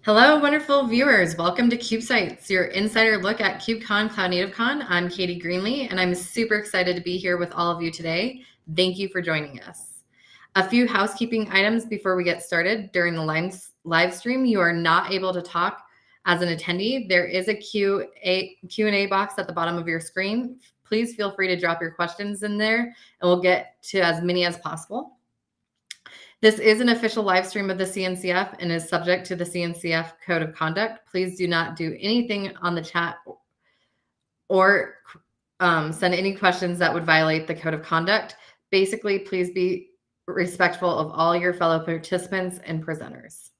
Hello, wonderful viewers. Welcome to KubeSights, your insider look at KubeCon CloudNativeCon. I'm Katie Greenlee, and I'm super excited to be here with all of you today. Thank you for joining us. A few housekeeping items before we get started. During the live stream, you are not able to talk as an attendee. There is a Q&A box at the bottom of your screen. Please feel free to drop your questions in there, and we'll get to as many as possible. This is an official live stream of the CNCF and is subject to the CNCF Code of Conduct. Please do not do anything on the chat or send any questions that would violate the Code of Conduct. Basically, please be respectful of all your fellow participants and presenters.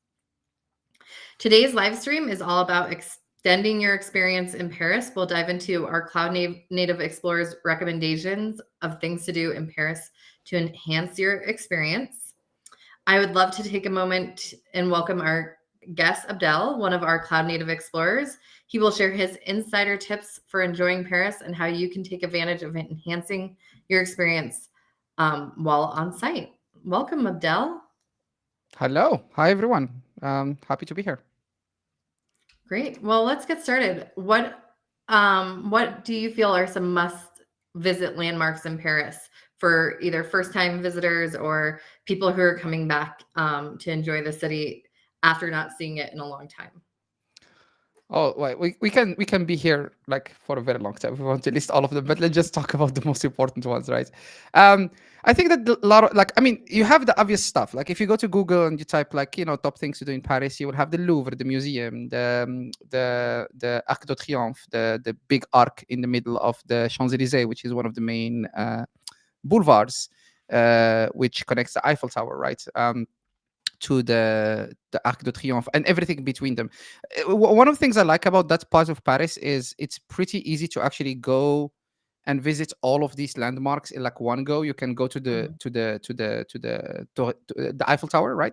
Today's live stream is all about extending your experience in Paris. We'll dive into our Cloud Native Explorers recommendations of things to do in Paris to enhance your experience. I would love to take a moment and welcome our guest, Abdel, one of our Cloud Native Explorers. He will share his insider tips for enjoying Paris and how you can take advantage of enhancing your experience while on site. Welcome, Abdel. Hello. Hi, everyone. Happy to be here. Great. Well, let's get started. What do you feel are some must-visit landmarks in Paris for either first-time visitors or people who are coming back to enjoy the city after not seeing it in a long time? Oh, wait, we can be here like for a very long time. We want to list all of them, but let's just talk about the most important ones, right? I think that a lot of you have the obvious stuff. Like if you go to Google and you type top things to do in Paris, you will have the Louvre, the museum, the Arc de Triomphe, the big arc in the middle of the Champs-Élysées, which is one of the main boulevards, which connects the Eiffel Tower, right? To the Arc de Triomphe and everything between them. One of the things I like about that part of Paris is it's pretty easy to actually go and visit all of these landmarks in like one go. You can go to the Eiffel Tower, right?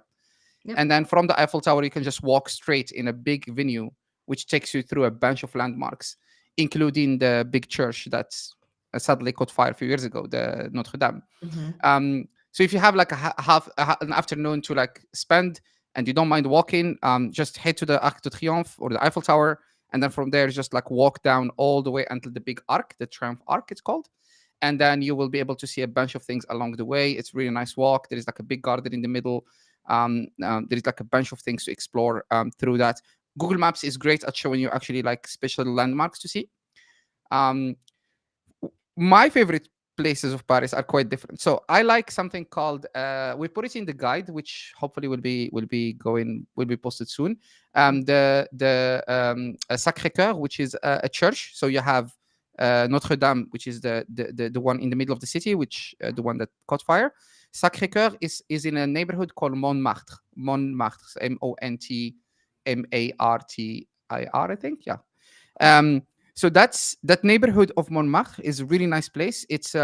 Yep. And then from the Eiffel Tower, you can just walk straight in a big venue, which takes you through a bunch of landmarks, including the big church that's sadly caught fire a few years ago, the Notre Dame. So if you have like an afternoon to like spend and you don't mind walking, just head to the Arc de Triomphe or the Eiffel Tower, and then from there just like walk down all the way until the big arc, the Triumph Arc it's called, and then you will be able to see a bunch of things along the way. It's really nice walk. There is like a big garden in the middle. There is like a bunch of things to explore through that. Google Maps is great at showing you actually like special landmarks to see. My favorite places of Paris are quite different. So I like something called we put it in the guide, which hopefully will be posted soon. The Sacré-Cœur, which is a church. So you have Notre Dame, which is the one in the middle of the city, which the one that caught fire. Sacré-Cœur is in a neighborhood called Montmartre. Montmartre, Montmartir, I think. Yeah. So that neighborhood of Montmartre is a really nice place. It's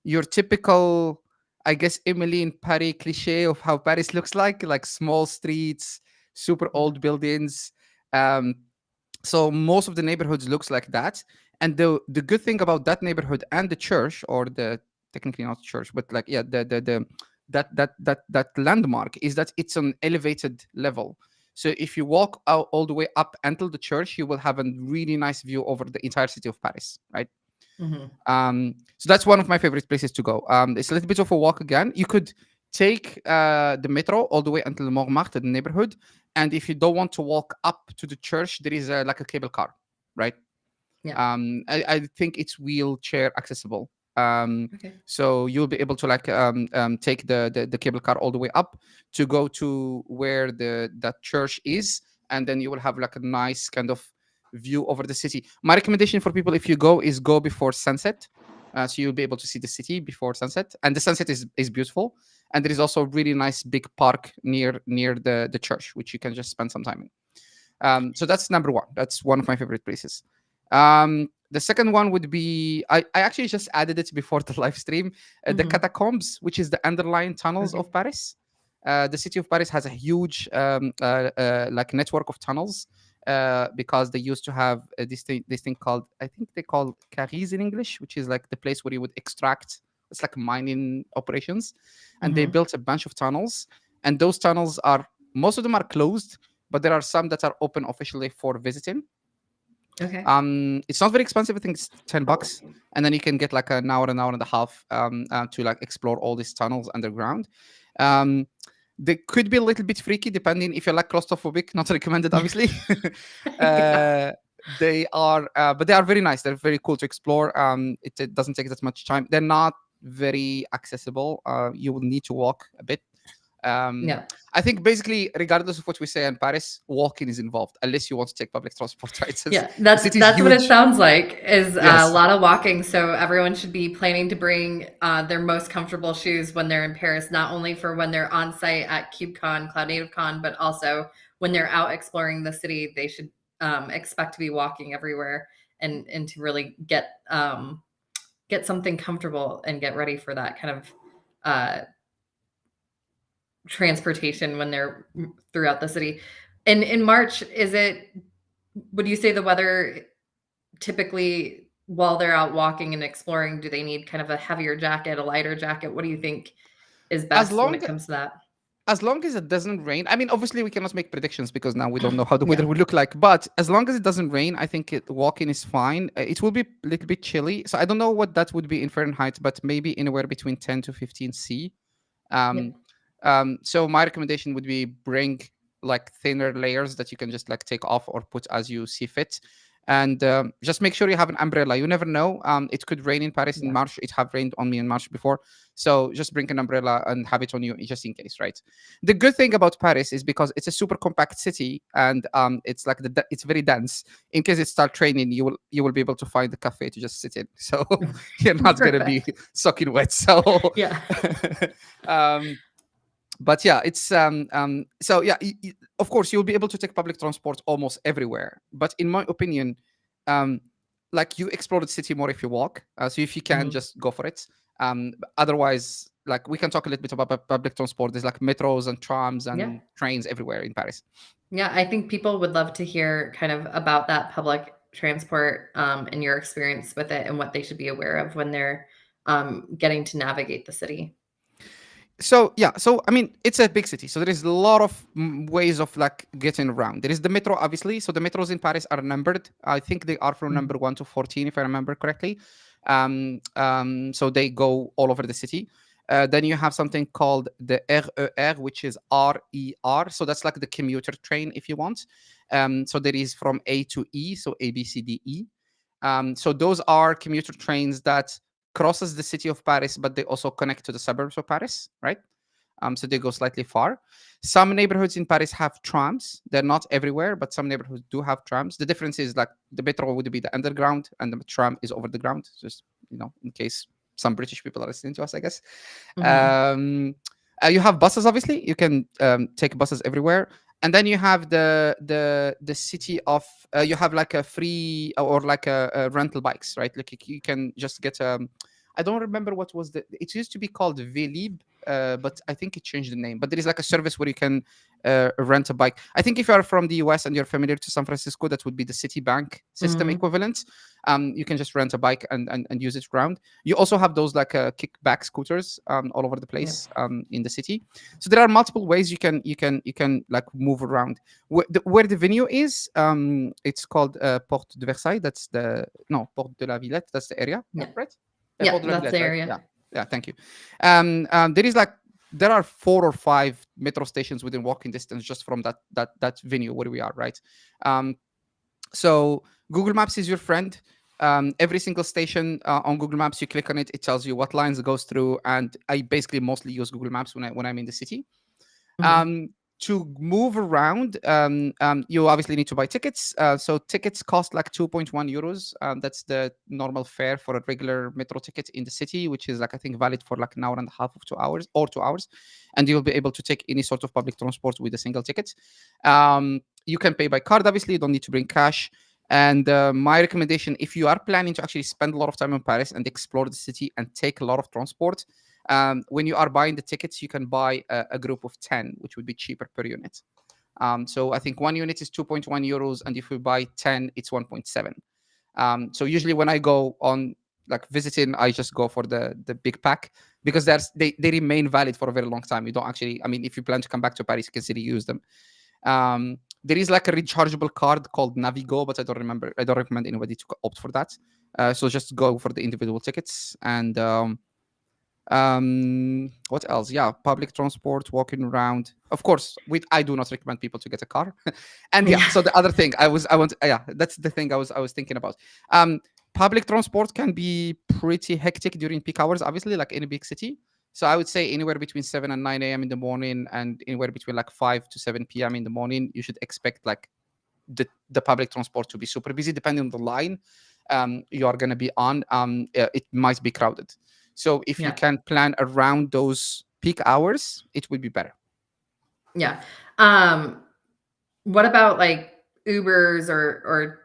your typical, I guess, Emily in Paris cliche of how Paris looks like small streets, super old buildings. So most of the neighborhoods looks like that. And the good thing about that neighborhood and the church, or the technically not church, but like that landmark is that it's an elevated level. So if you walk out all the way up until the church, you will have a really nice view over the entire city of Paris, right? So that's one of my favorite places to go. It's a little bit of a walk again. You could take the metro all the way until Montmartre, the neighborhood. And if you don't want to walk up to the church, there is like a cable car, right? Yeah. I think it's wheelchair accessible. Okay. So you'll be able to like take the cable car all the way up to go to where that church is, and then you will have like a nice kind of view over the city. My recommendation for people, if you go, is go before sunset, so you'll be able to see the city before sunset, and the sunset is beautiful. And there is also a really nice big park near the church, which you can just spend some time in. So that's number one. That's one of my favorite places. The second one would be, I actually just added it before the live stream, the catacombs, which is the underlying tunnels of Paris. The city of Paris has a huge like network of tunnels because they used to have this thing called, I think they call carries in English, which is like the place where you would extract. It's like mining operations, and they built a bunch of tunnels, and those tunnels most of them are closed, but there are some that are open officially for visiting. Okay. It's not very expensive. I think it's $10, and then you can get like an hour and a half to like explore all these tunnels underground. Um, they could be a little bit freaky depending if you're like claustrophobic. Not recommended, obviously. Yeah. They are, but they are very nice. They're very cool to explore. It doesn't take that much time. They're not very accessible. You will need to walk a bit. Yeah. I think basically, regardless of what we say in Paris, walking is involved, unless you want to take public transport, right? Yeah, The city is that's what it huge. sounds like, is a Yes. lot of walking. So everyone should be planning to bring their most comfortable shoes when they're in Paris, not only for when they're on site at KubeCon, CloudNativeCon, but also when they're out exploring the city. They should expect to be walking everywhere and to really get something comfortable and get ready for that kind of transportation when they're throughout the city. And in March, would you say the weather typically, while they're out walking and exploring, do they need kind of a heavier jacket, a lighter jacket? What do you think is As best when long it comes to that? as long as it doesn't rain, I mean, obviously we cannot make predictions because now we don't know how the weather Yeah. will look like. But as long as it doesn't rain, I think walking is fine. It will be a little bit chilly, so I don't know what that would be in Fahrenheit, but maybe anywhere between 10 to 15 C. Yeah. Um, so my recommendation would be bring like thinner layers that you can just like take off or put as you see fit. And just make sure you have an umbrella. You never know. It could rain in Paris in Yeah. March. It have rained on me in March before. So just bring an umbrella and have it on you just in case, right? The good thing about Paris is because it's a super compact city and it's like it's very dense. In case it start raining, you will be able to find the cafe to just sit in. So you're not gonna be Perfect. soaking wet. So Yeah. um but yeah, it's so yeah, of course you'll be able to take public transport almost everywhere, but in my opinion, um like you explore the city more if you walk. So if you can, Mhm. just go for it. Otherwise, like, we can talk a little bit about public transport. There's like metros and trams Yeah. and trains everywhere in Paris. Yeah. I think people would love to hear kind of about that public transport and your experience with it and what they should be aware of when they're getting to navigate the city. So yeah, so I mean, it's a big city, so there is a lot of ways of like getting around. There is the metro, obviously. So the metros in Paris are numbered. I think they are from Mhm. number 1 to 14, if I remember correctly. So they go all over the city. Then you have something called the RER, which is RER. So that's like the commuter train, if you want. So there is from A to E, so A, B, C, D, E. So those are commuter trains that crosses the city of Paris, but they also connect to the suburbs of Paris, right? So they go slightly far. Some neighborhoods in Paris have trams. They're not everywhere, but some neighborhoods do have trams. The difference is like the metro would be the underground and the tram is over the ground. Just, in case some British people are listening to us, I guess. Mhm. You have buses, obviously. You can take buses everywhere. And then you have the city of you have like a free or like a rental bikes, right? Like you can just get I don't remember what was it used to be called Velib, but I think it changed the name. But there is like a service where you can rent a bike. I think if you are from the US and you're familiar to San Francisco, that would be the Citibank system Mhm. equivalent. You can just rent a bike and use it around. You also have those like kickback scooters all over the Yeah. place in the city. So there are multiple ways you can like move around. Where the venue is, it's called Porte de Versailles. That's the no Porte de la Villette. That's the area. Yeah, Yeah. right. Porte Yeah. de la That's the Villette, right? area. Yeah, yeah. Thank you. There are 4 or 5 metro stations within walking distance just from that venue where we are, right? Um, so Google Maps is your friend. Every single station on Google Maps, you click on it, it tells you what lines it goes through, and I basically mostly use Google Maps when I'm in the city. Mhm. Um, to move around, you obviously need to buy tickets. So tickets cost like 2.1 euros. That's the normal fare for a regular metro ticket in the city, which is like I think valid for like an hour and a half of 2 hours or 2 hours, and you'll be able to take any sort of public transport with a single ticket. You can pay by card. Obviously, you don't need to bring cash. And my recommendation, if you are planning to actually spend a lot of time in Paris and explore the city and take a lot of transport, when you are buying the tickets, you can buy a group of 10, which would be cheaper per unit. So I think one unit is 2.1 euros, and if we buy 10, it's 1.7. So usually when I go on like visiting, I just go for the big pack because they remain valid for a very long time. You don't actually, I mean, if you plan to come back to Paris, you can still use them. There is like a rechargeable card called Navigo, but I don't remember. I don't recommend anybody to opt for that. So just go for the individual tickets. And what else? Yeah, public transport, walking around. Of course, I do not recommend people to get a car. And yeah, Yeah. so the other thing I want, yeah, that's the thing I was thinking about. Um, Public transport can be pretty hectic during peak hours, obviously, like in a big city. So I would say anywhere between 7 and 9 a.m. in the morning, and anywhere between like 5 to 7 p.m. in the morning, you should expect like the public transport to be super busy, depending on the line you are going to be on. It might be crowded. So if you Yeah. can plan around those peak hours, it would be better. Yeah. Um, what about like Ubers or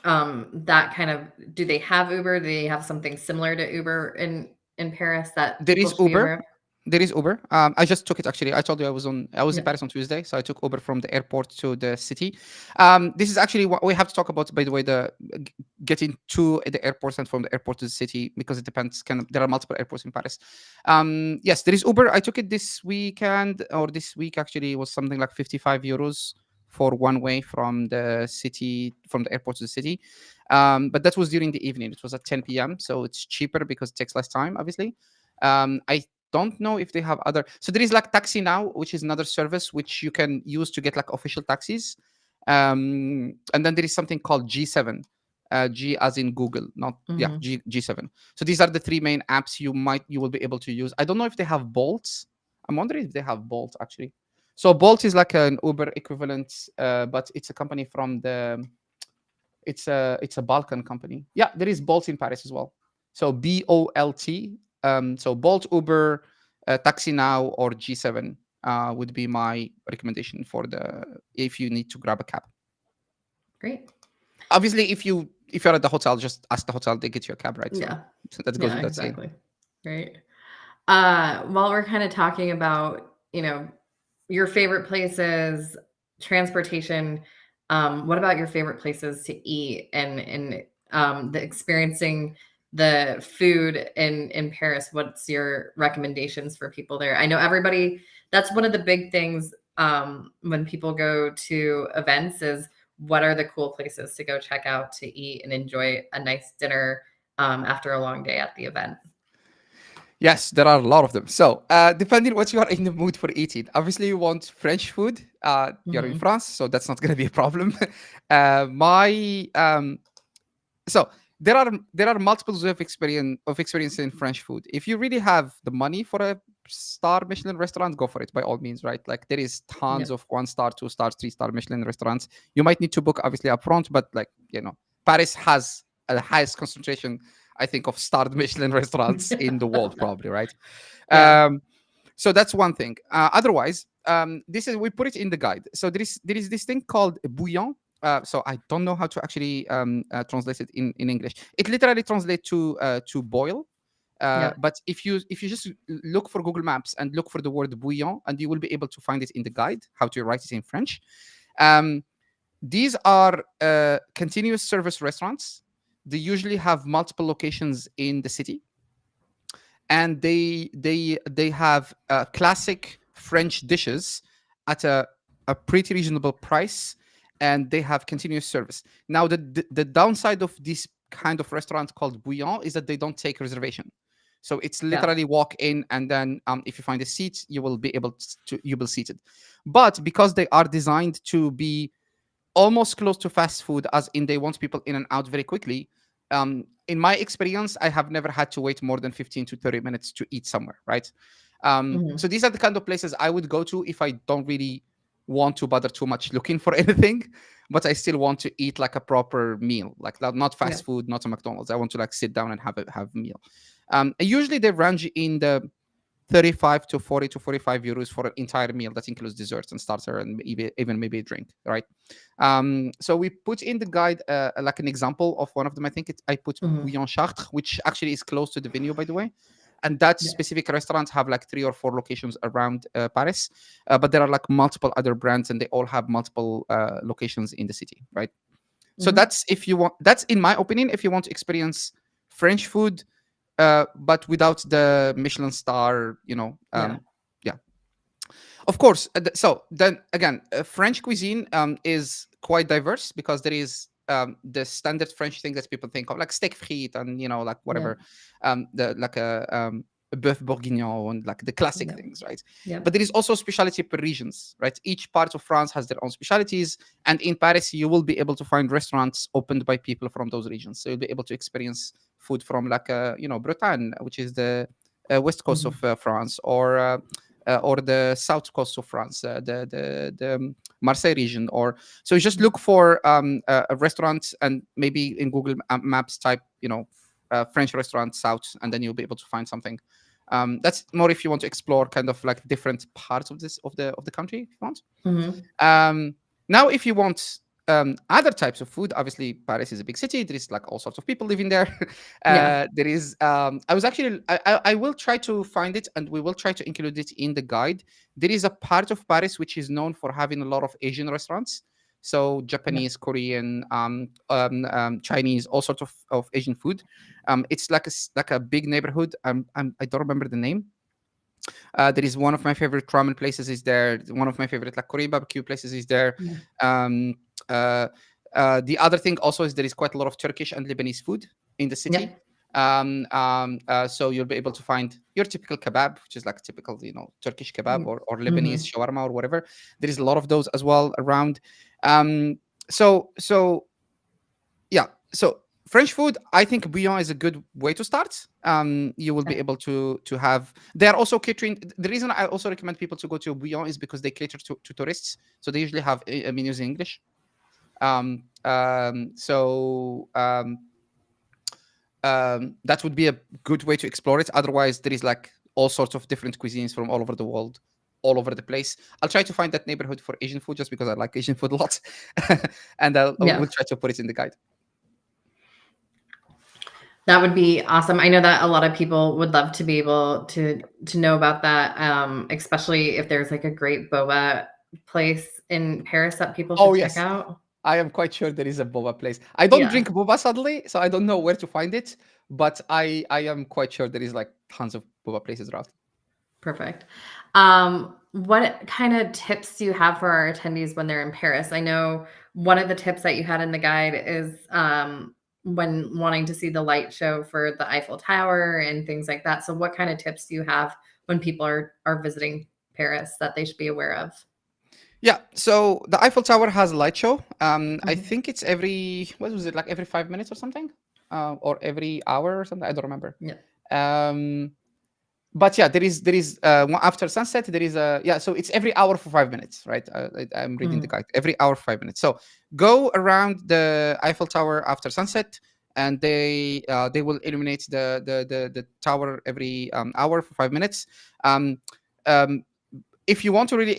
that kind of, do they have Uber? Do they have something similar to Uber in Paris that There people is should be Uber. aware of? There is Uber. I just took it actually. I told you I was in Yeah. Paris on Tuesday, so I took Uber from the airport to the city. This is actually what we have to talk about, by the way, the getting to the airports and from the airport to the city, because it depends. There are multiple airports in Paris. Yes, there is Uber. I took it this weekend, or this week actually. It was something like 55 euros for one way from the city, from the airport to the city. But that was during the evening. It was at 10 p.m., so it's cheaper because it takes less time, obviously. I don't know if they have other. So there is like Taxi Now, which is another service which you can use to get like official taxis. And then there is something called G7. G as in Google, not yeah, Mhm. G7. So these are the three main apps you will be able to use. I don't know if they have Bolts. I'm wondering if they have Bolt actually. So Bolt is like an Uber equivalent, but it's a company from the. It's a Balkan company. Yeah, there is Bolt in Paris as well. So Bolt. So Bolt, Uber, Taxi Now, or G7 would be my recommendation for the if you need to grab a cab. Great. Obviously, if you're at the hotel, just ask the hotel; they get you a cab, right? So Yeah. that goes Yeah, without saying. exactly. Great. While we're kind of talking about, your favorite places, transportation, what about your favorite places to eat and the experiencing the food in Paris? What's your recommendations for people there? I know that's one of the big things when people go to events is what are the cool places to go check out to eat and enjoy a nice dinner after a long day at the event. Yes, there are a lot of them. So, depending what you are in the mood for eating, obviously you want French food. You're in Mhm. France, so that's not going to be a problem. My so there are multiples of experience in French food. If you really have the money for a star Michelin restaurant, go for it by all means, right? Like there is tons Yep. of 1 star, 2 star, 3 star Michelin restaurants. You might need to book obviously up front, but like Paris has the highest concentration, I think, of starred Michelin restaurants in the world, probably, right? Yeah. Um, so that's one thing. Otherwise, this is we put it in the guide. So there is this thing called bouillon. So I don't know how to actually translate it in English. It literally translates to boil. Yep. But if you just look for Google Maps and look for the word bouillon, and you will be able to find it in the guide how to write it in French. Um, these are continuous service restaurants. They usually have multiple locations in the city, and they have classic French dishes at a pretty reasonable price, and they have continuous service. Now, the downside of this kind of restaurant called Bouillon is that they don't take reservation. So it's Yeah. literally walk in, and then if you find a seat, you will be able to you will seat it. But because they are designed to be almost close to fast food, as in they want people in and out very quickly. In my experience, I have never had to wait more than 15 to 30 minutes to eat somewhere, right? So Mhm. these are the kind of places I would go to if I don't really want to bother too much looking for anything, but I still want to eat like a proper meal, like not Yeah. fast food, not a McDonald's. I want to like sit down and have a meal. Usually they range in the 35 to 40 to 45 euros for an entire meal that includes desserts and starter and even maybe a drink, right? So we put in the guide like an example of one of them. I think I put Mhm. Bouillon Chartres, which actually is close to the venue, by the way. And that Yeah. specific restaurant have like 3 or 4 locations around Paris, but there are like multiple other brands, and they all have multiple locations in the city, right? So Mhm. that's if you want. That's in my opinion, if you want to experience French food, but without the Michelin star, Yeah. yeah. Of course. So then again, French cuisine is quite diverse because there is the standard French thing that people think of, like steak frites and like Yeah. whatever, the like a bœuf bourguignon and like the classic Yep. things, right? Yep. But there is also specialty per regions, right? Each part of France has their own specialties, and in Paris you will be able to find restaurants opened by people from those regions. So you'll be able to experience food from like Bretagne, which is the west coast of Mhm. France, or the south coast of France, the Marseille region. Or so you just look for a restaurant and maybe in Google Maps type, French restaurant south, and then you'll be able to find something. That's more if you want to explore kind of like different parts of the country if you want. Mhm. Now, if you want other types of food, obviously Paris is a big city. There is like all sorts of people living there. Yeah. There is. I was actually. I will try to find it, and we will try to include it in the guide. There is a part of Paris which is known for having a lot of Asian restaurants. So Yeah. Japanese, Korean, Chinese, all sorts of Asian food. It's like like a big neighborhood. I don't remember the name. There is one of my favorite ramen places is there. One of my favorite like Korean barbecue places is there. Yeah. Um, uh, the other thing also is there is quite a lot of Turkish and Lebanese food in the city. Yep. So you'll be able to find your typical kebab, which is like typical, Turkish kebab or Lebanese Mhm. shawarma or whatever. There is a lot of those as well around. Um, so yeah, so French food, I think bouillon is a good way to start. You will be Okay. able to have. They are also catering. The reason I also recommend people to go to bouillon is because they cater to tourists, so they usually have menus in English. So that would be a good way to explore it. Otherwise, there is like all sorts of different cuisines from all over the world, all over the place. I'll try to find that neighborhood for Asian food just because I like Asian food a lot, and we'll Yeah. try to put it in the guide. That would be awesome. I know that a lot of people would love to be able to know about that, especially if there's like a great boba place in Paris that people Oh should check yes, out. I am quite sure there is a boba place. I don't Yeah. drink boba sadly, so I don't know where to find it. But I am quite sure there is like tons of boba places around. Perfect. What kind of tips do you have for our attendees when they're in Paris? I know one of the tips that you had in the guide is when wanting to see the light show for the Eiffel Tower and things like that. So, what kind of tips do you have when people are visiting Paris that they should be aware of? Yeah, so the Eiffel Tower has a light show. I Mhm. think it's every what was it like every 5 minutes or something, or every hour or something. I don't remember. Yeah. Um, but yeah, there is after sunset there is a yeah. So it's every hour for 5 minutes, right? I'm reading the Mhm. guide. Every hour 5 minutes. So go around the Eiffel Tower after sunset, and they will illuminate the tower every hour for 5 minutes. Um, um, if you want to really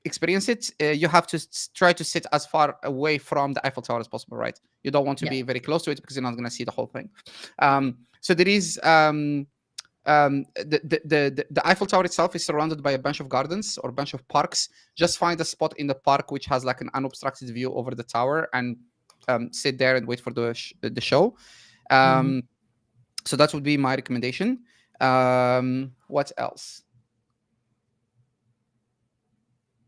experience it, you have to try to sit as far away from the Eiffel Tower as possible, right? You don't want to Yeah. be very close to it because you're not going to see the whole thing. So there is the Eiffel Tower itself is surrounded by a bunch of gardens or a bunch of parks. Just find a spot in the park which has like an unobstructed view over the tower and sit there and wait for the show. Mhm. So that would be my recommendation. What else?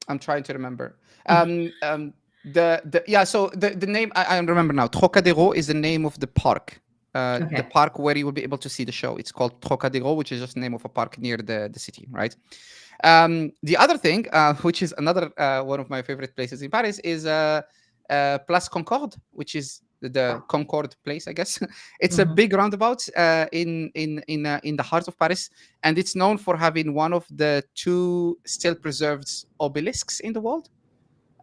I'm trying to remember. The yeah. So the name I remember now. Trocadero is the name of the park. The Okay. park where you will be able to see the show. It's called Trocadero, which is just the name of a park near the city, right? The other thing, which is another one of my favorite places in Paris, is Place Concorde, which is the Concorde place, I guess. It's a Mhm. big roundabout in the heart of Paris, and it's known for having one of the two still preserved obelisks in the world.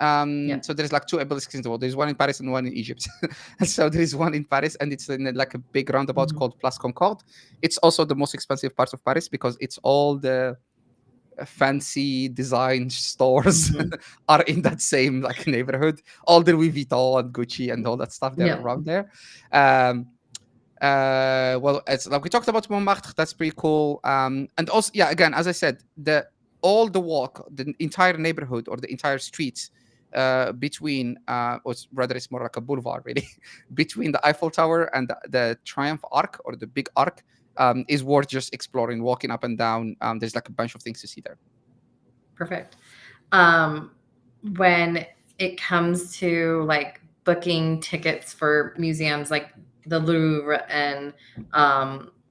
Yeah. So there's like two obelisks in the world. There's one in Paris and one in Egypt. So there is one in Paris, and it's in like a big roundabout Mhm. called Place Concorde. It's also the most expensive part of Paris because it's all the fancy design stores Mhm. are in that same like neighborhood. All the Louis Vuitton and Gucci and all that stuff they're Yeah. around there. Um, well, it's like we talked about Montmartre. That's pretty cool. And also, yeah, again, as I said, all the walk, the entire neighborhood or the entire streets between, or rather, it's more like a boulevard, really, between the Eiffel Tower and the Triumph Arc or the big arc, is worth just exploring, walking up and down. There's like a bunch of things to see there. Perfect. Um, when it comes to like booking tickets for museums like the Louvre and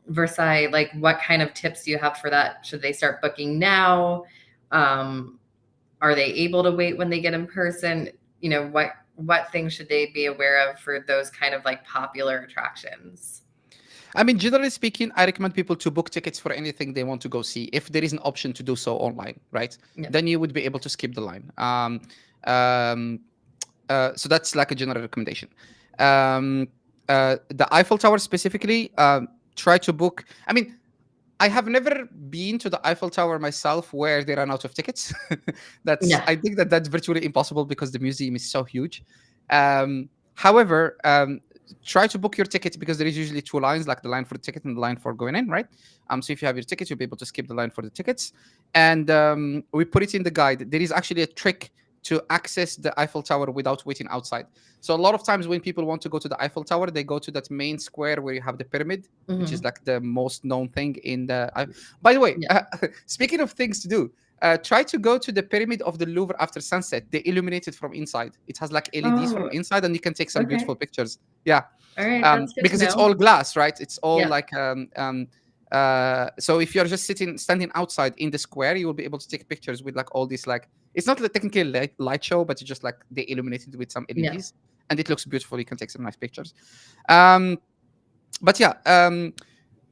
Versailles, like what kind of tips do you have for that? Should they start booking now? Um, are they able to wait when they get in person? You know, what things should they be aware of for those kind of like popular attractions? I mean, generally speaking, I recommend people to book tickets for anything they want to go see. If there is an option to do so online, right? Yeah. Then you would be able to skip the line. Um, so that's like a general recommendation. Um, the Eiffel Tower specifically, try to book. I mean, I have never been to the Eiffel Tower myself where they ran out of tickets. Yeah. I think that that's virtually impossible because the museum is so huge. However, try to book your tickets because there is usually two lines, like the line for the ticket and the line for going in, right? So if you have your tickets, you'll be able to skip the line for the tickets. And we put it in the guide. There is actually a trick to access the Eiffel Tower without waiting outside. So a lot of times when people want to go to the Eiffel Tower, they go to that main square where you have the pyramid, which is like the most known thing in the. By the way, Yeah. speaking of things to do, try to go to the pyramid of the Louvre after sunset. They illuminate it from inside. It has like LEDs from Oh, inside, and you can take some beautiful okay. pictures. Yeah, All right. That's good to because it's know. all glass, right? It's all Yeah. like so if you're just standing outside in the square, you will be able to take pictures with like all these like it's not like technically light show, but it's just like they illuminated with some Yeah. LEDs, and it looks beautiful. You can take some nice pictures. Um, but yeah,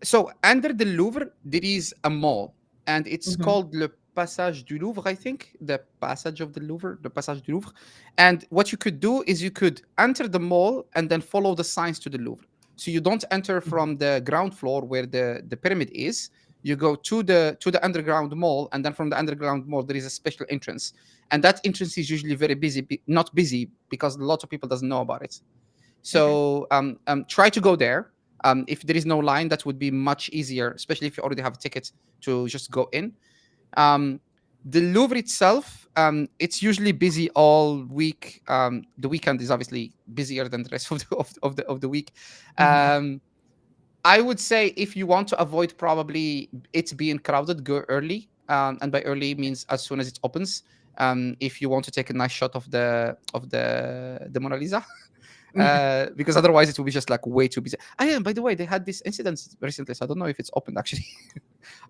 so under the Louvre there is a mall, and it's Mm-hmm. called Le Passage du Louvre, I think, the Passage of the Louvre, the Passage du Louvre. And what you could do is you could enter the mall and then follow the signs to the Louvre. So you don't enter from the ground floor where the pyramid is. You go to the underground mall, and then from the underground mall there is a special entrance, and that entrance is usually very busy, not busy because a lot of people doesn't know about it. Okay. So try to go there. If there is no line, that would be much easier, especially if you already have a ticket to just go in. Um, the Louvre itself, it's usually busy all week. The weekend is obviously busier than the rest of the week. Mm-hmm. I would say if you want to avoid probably it's being crowded, go early. And by early means as soon as it opens. If you want to take a nice shot of the Mona Lisa, because otherwise it will be just like way too busy. And by the way, they had this incident recently, so I don't know if it's opened actually.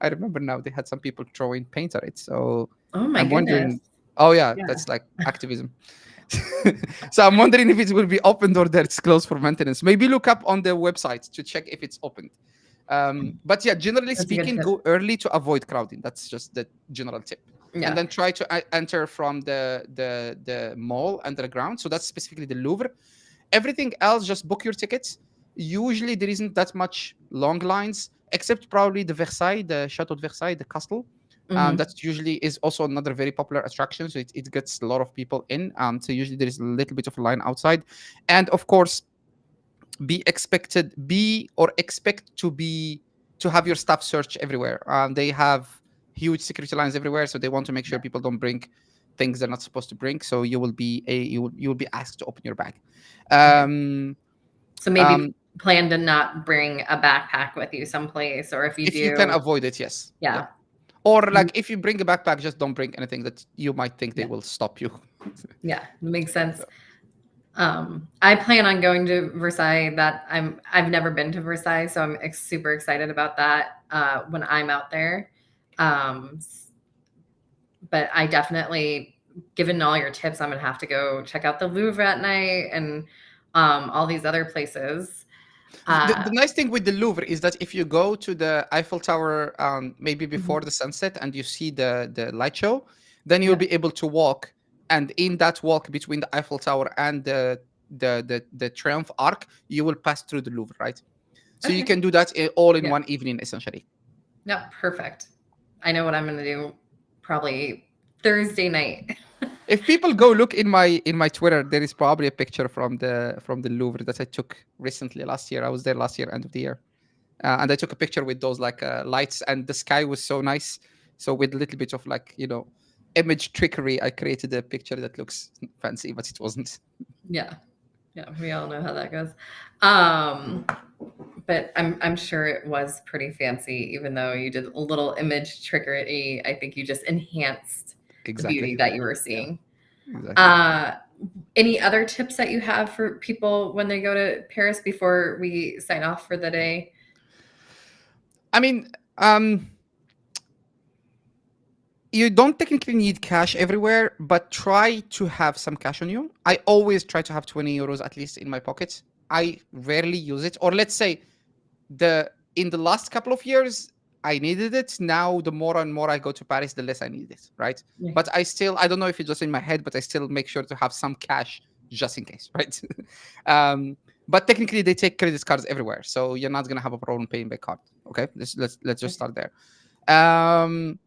I remember now they had some people throwing paint at it, so Oh my I'm goodness. wondering. Oh yeah, Yeah. that's like activism. So I'm wondering if it will be opened or that it's closed for maintenance. Maybe look up on the website to check if it's opened. But yeah, generally That's a good speaking, tip. go early to avoid crowding. That's just the general tip. And Yeah. then try to enter from the mall underground. So that's specifically the Louvre. Everything else, just book your tickets. Usually there isn't that much long lines, except probably the Versailles, the Chateau de Versailles, the castle. Mm-hmm. That usually is also another very popular attraction, so it gets a lot of people in. So usually there is a little bit of a line outside, and of course, expect to have your stuff searched everywhere. They have huge security lines everywhere, so they want to make sure people don't bring things they're not supposed to bring. So you will be asked to open your bag. Um, So maybe um, plan to not bring a backpack with you someplace, or if you if you can do, avoid it, yes. yeah. Or like if you bring a backpack, just don't bring anything that you might think they Yeah. will stop you. Yeah, makes sense. I plan on going to Versailles. I've never been to Versailles, so I'm super excited about that when I'm out there. But I definitely, given all your tips, I'm gonna have to go check out the Louvre at night and all these other places. The nice thing with the Louvre is that if you go to the Eiffel Tower, maybe before Mhm. the sunset, and you see the light show, then you'll Yeah. be able to walk. And in that walk between the Eiffel Tower and the Triumph Arc, you will pass through the Louvre, right? So you Okay. can do that all in Yeah. one evening, essentially. Yeah, perfect. I know what I'm gonna do probably Thursday night. If people go look in my Twitter, there is probably a picture from the Louvre that I took recently last year. I was there last year, end of the year, and I took a picture with those like lights, and the sky was so nice. So with a little bit of like image trickery, I created a picture that looks fancy, but it wasn't. Yeah. Yeah, we all know how that goes. But I'm sure it was pretty fancy, even though you did a little image trickery. I think you just enhanced the beauty Exactly. that you were Yeah. seeing. Exactly. Any other tips that you have for people when they go to Paris before we sign off for the day? I mean, you don't technically need cash everywhere, but try to have some cash on you. I always try to have 20 euros at least in my pocket. I rarely use it. Or let's say in the last couple of years, I needed it. Now, the more and more I go to Paris, the less I need it, right? Yeah. But I don't know if it's just in my head, but I still make sure to have some cash just in case, right? But technically, they take credit cards everywhere, so you're not gonna have a problem paying by card. Okay, let's just start there. Um,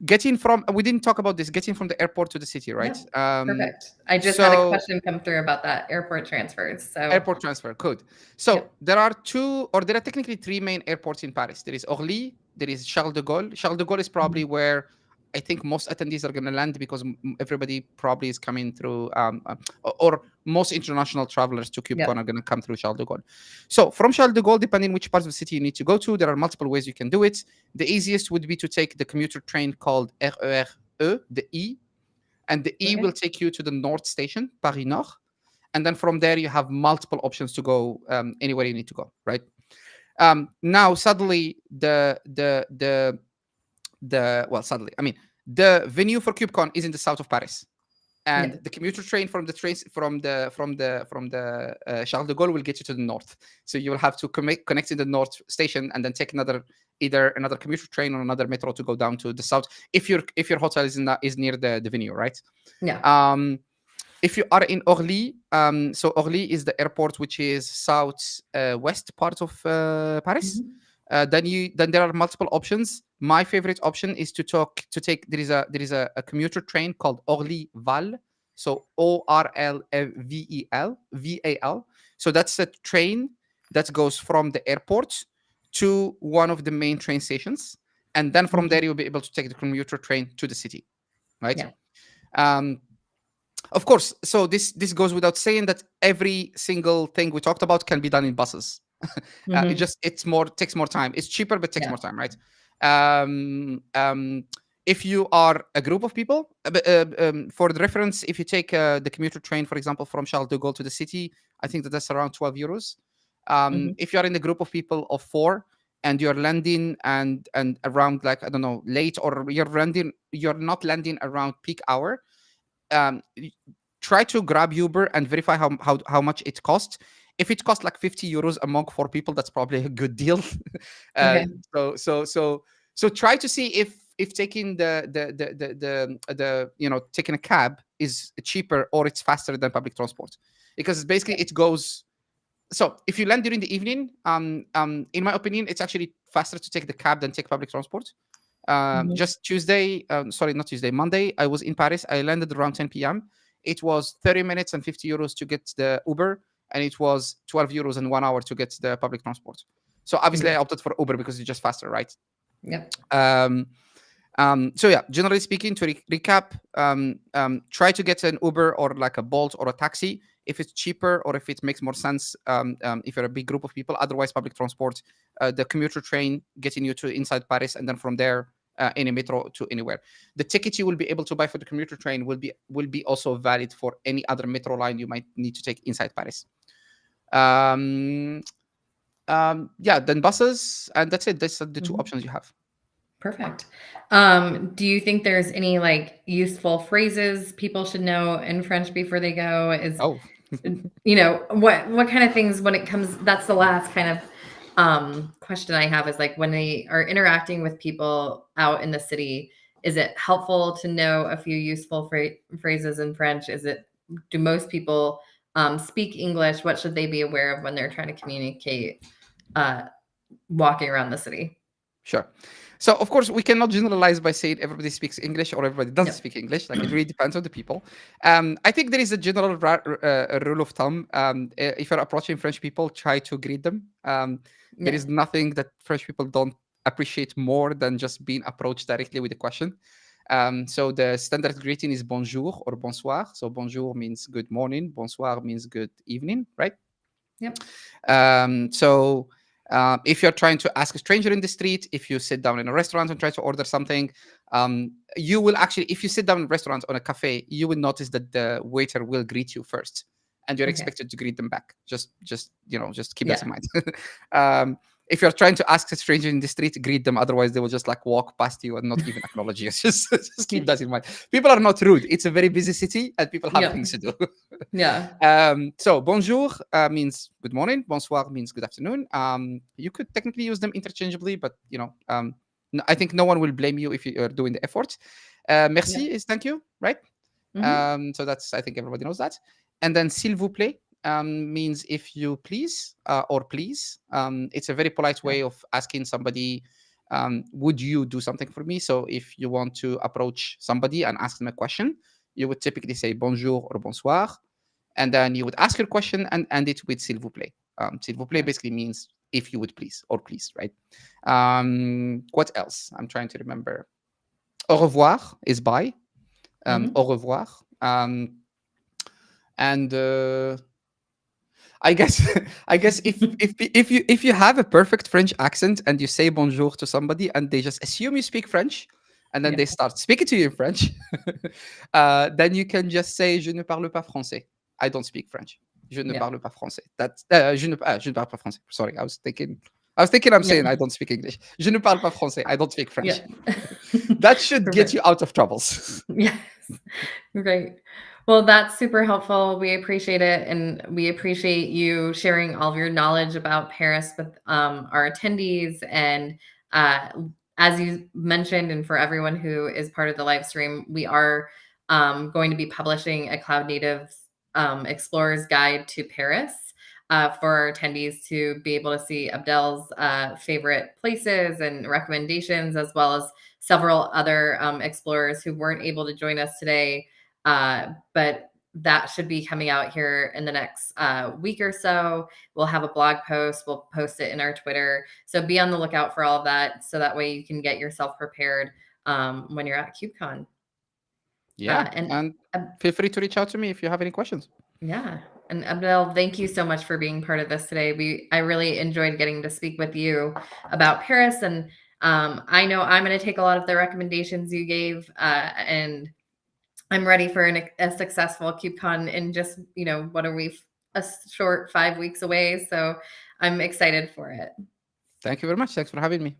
Getting from we didn't talk about this. Getting from the airport to the city, right? Yep. Perfect. I just had a So question come through about that airport transfers. So airport transfer, good. So yep. there are technically three main airports in Paris. There is Orly, there is Charles de Gaulle. Charles de Gaulle is probably where I think most attendees are going to land because everybody probably is coming through, or most international travelers to KubeCon Yep. are going to come through Charles de Gaulle. So from Charles de Gaulle, depending which part of the city you need to go to, there are multiple ways you can do it. The easiest would be to take the commuter train called RER-E, the E, and the E Okay. will take you to the North Station, Paris Nord. And then from there, you have multiple options to go anywhere you need to go, right? Now, suddenly, suddenly, I mean, the venue for KubeCon is in the south of Paris, and Yep. the commuter train from the trains from the Charles de Gaulle will get you to the north. So you will have to connect in the north station and then take either another commuter train or another metro to go down to the south if your hotel is near the venue, right? Yeah. If you are in Orly, so Orly is the airport which is south west part of Paris. Mhm. Then there are multiple options. My favorite option is to take there is a commuter train called Orly Val, so ORLVEL. So that's a train that goes from the airport to one of the main train stations, and then from there Mhm. you'll be able to take the commuter train to the city, right? Yeah. Um, of course, so this goes without saying that every single thing we talked about can be done in buses. Mhm. Takes more time. It's cheaper, but takes Yeah. more time, right? Um, um, if you are a group of people, for the reference, if you take the commuter train, for example, from Charles de Gaulle to the city, I think that's around 12 euros. Mhm. If you are in a group of people of four and you're landing and around, like, I don't know, late, or you're not landing around peak hour, um, try to grab Uber and verify how much it costs. If it costs like 50 euros among four people, that's probably a good deal. uh, Okay. so so so so try to see if taking the taking a cab is cheaper or it's faster than public transport, because basically it goes. So if you land during the evening, in my opinion, it's actually faster to take the cab than take public transport. Mhm. Just Tuesday, sorry, not Tuesday, Monday, I was in Paris. I landed around 10 p.m. It was 30 minutes and 50 euros to get the Uber, and it was 12 euros and 1 hour to get the public transport. So obviously, I Mhm. opted for Uber because it's just faster, right? Yep. Um, so yeah, generally speaking, to recap, try to get an Uber or like a Bolt or a taxi if it's cheaper or if it makes more sense. If you're a big group of people, otherwise public transport, the commuter train getting you to inside Paris, and then from there any metro to anywhere. The ticket you will be able to buy for the commuter train will be also valid for any other metro line you might need to take inside Paris. Um, yeah, then buses, and that's it. That's the two Mhm. options you have. Perfect. Do you think there's any like useful phrases people should know in French before they go? Oh, What kind of things when it comes, that's the last kind of question I have, is like when they are interacting with people out in the city, is it helpful to know a few useful phrases in French? Do most people speak English? What should they be aware of when they're trying to communicate uh, walking around the city? sure. So of course we cannot generalize by saying everybody speaks English or everybody doesn't Yep. speak English. Like, it really depends on the people. I think there is a general rule of thumb. If you're approaching French people, try to greet them. There Yeah. is nothing that French people don't appreciate more than just being approached directly with a question. So the standard greeting is bonjour or bonsoir. So bonjour means good morning, bonsoir means good evening, right? Yep. So If you're trying to ask a stranger in the street, if you sit down in a restaurant and try to order something, you will actually, if you sit down in a restaurant or a cafe, you will notice that the waiter will greet you first, and you're Okay. expected to greet them back. Just keep that in Yeah. mind. If you're trying to ask a stranger in the street, greet them. Otherwise, they will just like walk past you and not even acknowledge you. Just keep that in mind. People are not rude. It's a very busy city, and people have Yep. things to do. Yeah. So bonjour means good morning. Bonsoir means good afternoon. You could technically use them interchangeably, but I think no one will blame you if you are doing the effort. Yeah. Merci is thank you, right? Hmm. So that's, I think everybody knows that. And then s'il vous plaît means if you please or please. It's a very polite Yeah. way of asking somebody, would you do something for me? So if you want to approach somebody and ask them a question, you would typically say bonjour or bonsoir, and then you would ask your question and end it with s'il vous plaît. S'il vous plaît Yeah. basically means if you would please or please, right? What else? I'm trying to remember. Au revoir is bye. Hmm. Au revoir. And I guess I guess if you have a perfect French accent and you say bonjour to somebody and they just assume you speak French, and then Yeah. they start speaking to you in French, then you can just say je ne parle pas français. I don't speak French. Je ne Yeah. parle pas français. That's je ne parle pas français. Sorry, I was thinking I'm Yeah. saying I don't speak English. Je ne parle pas français. I don't speak Yeah. French. That should get you Perfect. out of troubles. Yes. Great. Well, that's super helpful. We appreciate it. And we appreciate you sharing all of your knowledge about Paris with our attendees. And uh, as you mentioned, and for everyone who is part of the live stream, we are going to be publishing a Cloud Native Explorer's Guide to Paris. For our attendees to be able to see Abdel's favorite places and recommendations, as well as several other explorers who weren't able to join us today. But that should be coming out here in the next week or so. We'll have a blog post. We'll post it in our Twitter. So be on the lookout for all of that. So that way you can get yourself prepared when you're at KubeCon. Yeah, And and feel free to reach out to me if you have any questions. yeah. And Abdel, thank you so much for being part of this today. I really enjoyed getting to speak with you about Paris. And I know I'm going to take a lot of the recommendations you gave, and I'm ready for a successful KubeCon in just, what are we, a short 5 weeks away. So I'm excited for it. Thank you very much. Thanks for having me.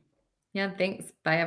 Yeah, thanks. Bye.